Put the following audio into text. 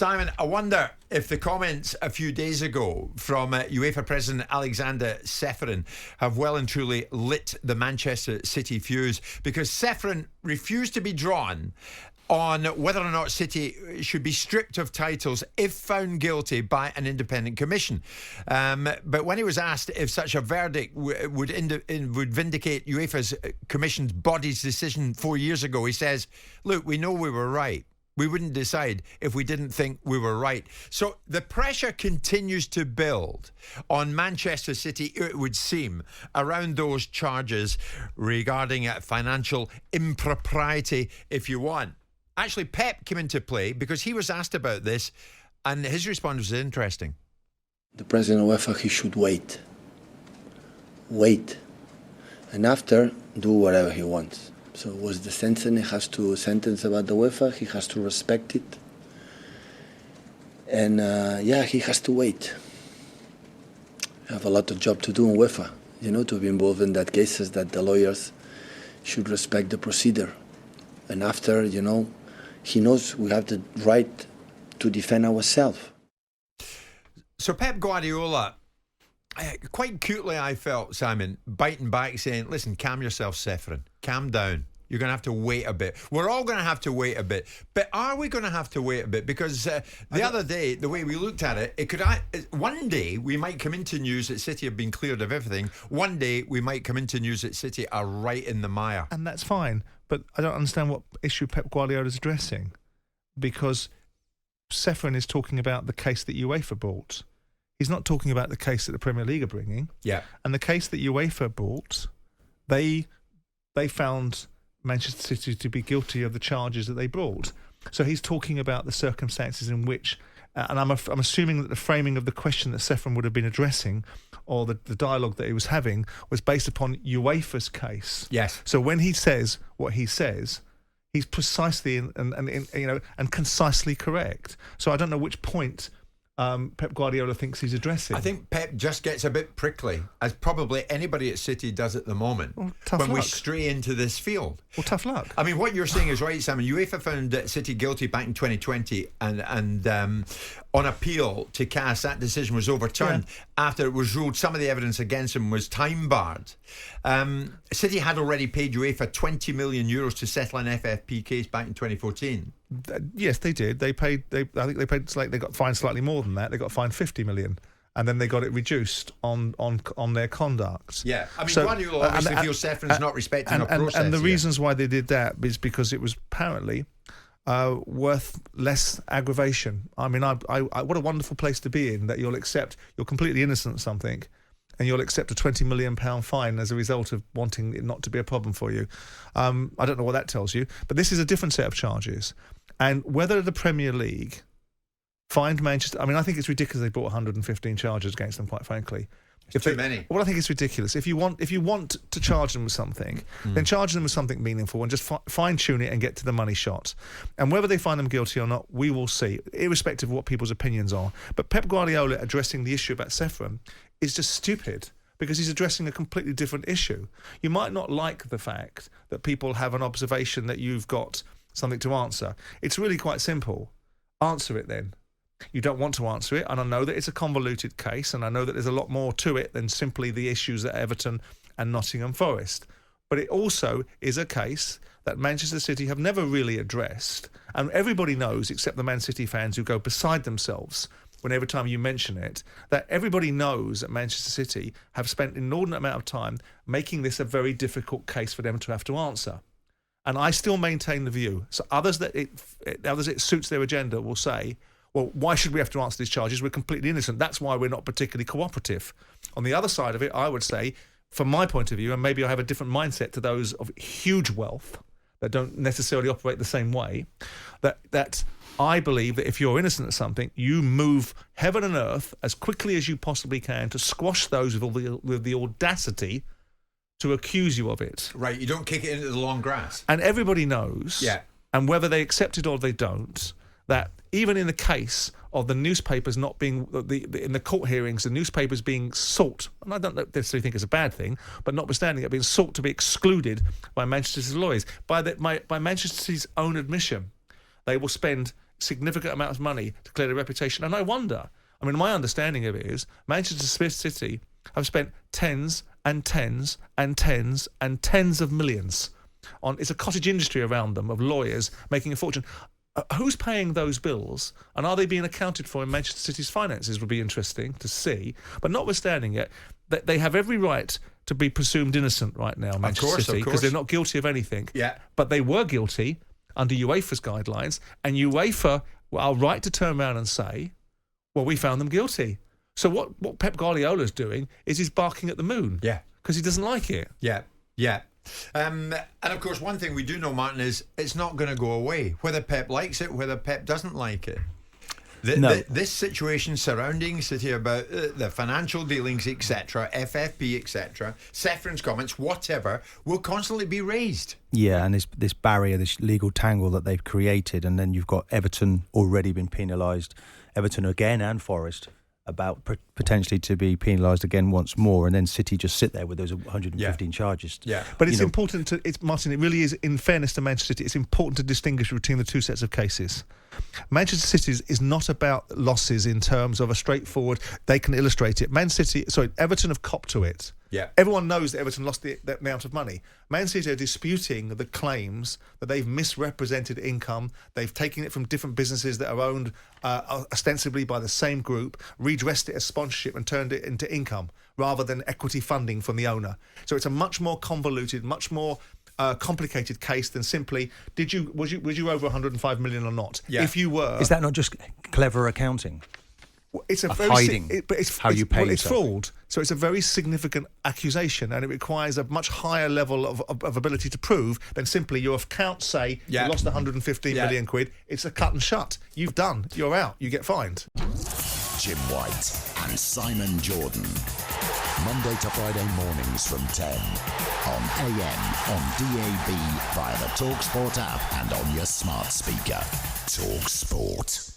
Simon, I wonder if the comments a few days ago from UEFA President Alexander Ceferin have well and truly lit the Manchester City fuse, because Ceferin refused to be drawn on whether or not City should be stripped of titles if found guilty by an independent commission. But when he was asked if such a verdict would vindicate UEFA's commission's body's decision 4 years ago, he says, look, we know we were right. We wouldn't decide if we didn't think we were right. So the pressure continues to build on Manchester City, it would seem, around those charges regarding financial impropriety, if you want. Actually, Pep came into play because he was asked about this, and his response was interesting. The president of UEFA, he should wait. Wait. And after, do whatever he wants. So it was the sentence, he has to sentence about the UEFA, he has to respect it. And he has to wait. I have a lot of job to do in UEFA, to be involved in that cases, that the lawyers should respect the procedure. And after, he knows we have the right to defend ourselves. So Pep Guardiola, quite cutely I felt, Simon, biting back saying, listen, calm yourself, Ceferin. Calm down. You're going to have to wait a bit. We're all going to have to wait a bit. But are we going to have to wait a bit? Because the other day, the way we looked at it, one day we might come into news that City have been cleared of everything. One day we might come into news that City are right in the mire. And that's fine. But I don't understand what issue Pep Guardiola is addressing. Because Ceferin is talking about the case that UEFA brought. He's not talking about the case that the Premier League are bringing. Yeah. And the case that UEFA brought, they found Manchester City to be guilty of the charges that they brought. So he's talking about the circumstances in which, and I'm assuming that the framing of the question that Ceferin would have been addressing, or the dialogue that he was having, was based upon UEFA's case. Yes. So when he says what he says, he's precisely and concisely correct. So I don't know which point Pep Guardiola thinks he's addressing. I think Pep just gets a bit prickly, as probably anybody at City does at the moment, when luck. We luck. stray into this field. Well, tough luck. I mean, what you're saying is right, Simon. UEFA found City guilty back in 2020, and on appeal to CAS, that decision was overturned after it was ruled some of the evidence against him was time barred. City had already paid UEFA €20 million to settle an FFP case back in 2014. Yes, they did. They paid. I think they paid. They got fined slightly more than that. They got fined $50 million, and then they got it reduced on their conduct. Yeah, I mean, Guardiola obviously feels Ceferin's not respecting a process. And the reasons why they did that is because it was apparently worth less aggravation. I mean, I what a wonderful place to be in, that you're completely innocent of something, and you'll accept a £20 million fine as a result of wanting it not to be a problem for you. I don't know what that tells you, but this is a different set of charges. And whether the Premier League fined Manchester... I mean, I think it's ridiculous they brought 115 charges against them, quite frankly. Too many. Well, I think it's ridiculous. If you want to charge them with something, then charge them with something meaningful and just fine-tune it and get to the money shot. And whether they find them guilty or not, we will see, irrespective of what people's opinions are. But Pep Guardiola addressing the issue about Ceferin is just stupid, because he's addressing a completely different issue. You might not like the fact that people have an observation that you've got something to answer. It's really quite simple. Answer it then. You don't want to answer it, and I know that it's a convoluted case, and I know that there's a lot more to it than simply the issues at Everton and Nottingham Forest. But it also is a case that Manchester City have never really addressed, and everybody knows, except the Man City fans who go beside themselves every time you mention it, that everybody knows that Manchester City have spent an inordinate amount of time making this a very difficult case for them to have to answer. And I still maintain the view. So others it suits their agenda will say, well, why should we have to answer these charges? We're completely innocent. That's why we're not particularly cooperative. On the other side of it, I would say, from my point of view, and maybe I have a different mindset to those of huge wealth that don't necessarily operate the same way, that I believe that if you're innocent of something, you move heaven and earth as quickly as you possibly can to squash those with the audacity to accuse you of it. Right, you don't kick it into the long grass. And everybody knows, and whether they accept it or they don't, that even in the case of the newspapers not being, in the court hearings, the newspapers being sought, and I don't necessarily think it's a bad thing, but notwithstanding it being sought to be excluded by Manchester City's lawyers, by Manchester City's own admission, they will spend significant amounts of money to clear their reputation. And I wonder, I mean, my understanding of it is Manchester City have spent tens and tens and tens and tens of millions on, it's a cottage industry around them of lawyers making a fortune. Who's paying those bills, and are they being accounted for in Manchester City's finances would be interesting to see. But notwithstanding it, they have every right to be presumed innocent right now, Manchester City, because they're not guilty of anything. Yeah. But they were guilty under UEFA's guidelines, and UEFA are right to turn around and say, well, we found them guilty. So what Pep Guardiola is doing is he's barking at the moon. Yeah. Because he doesn't like it. Yeah, yeah. And of course, one thing we do know, Martin, is it's not going to go away. Whether Pep likes it, whether Pep doesn't like it. This situation surrounding City about the financial dealings, etc., FFP, etc., Ceferin's comments, whatever, will constantly be raised. Yeah, and this barrier, this legal tangle that they've created, and then you've got Everton already been penalised, Everton again and Forest about potentially to be penalised again once more, and then City just sit there with those 115 charges. Yeah, but it's important to, Martin, it really is, in fairness to Manchester City, it's important to distinguish between the two sets of cases. Manchester City is not about losses in terms of a straightforward, they can illustrate it. Everton have copped to it. Yeah. Everyone knows that Everton lost the amount of money. Man City are disputing the claims that they've misrepresented income. They've taken it from different businesses that are owned ostensibly by the same group, redressed it as sponsorship and turned it into income rather than equity funding from the owner. So it's a much more convoluted, much more complicated case than simply was you over 105 million or not? Yeah. If you were, is that not just clever accounting? It's a of very hiding it's how you pay it's yourself. fraud. So it's a very significant accusation, and it requires a much higher level of ability to prove than simply your accounts say you lost 115 million quid. It's a cut and shut. You've done. You're out. You get fined. Jim White and Simon Jordan. Monday to Friday mornings from 10 on AM, on DAB, via the talkSPORT app and on your smart speaker. talkSPORT.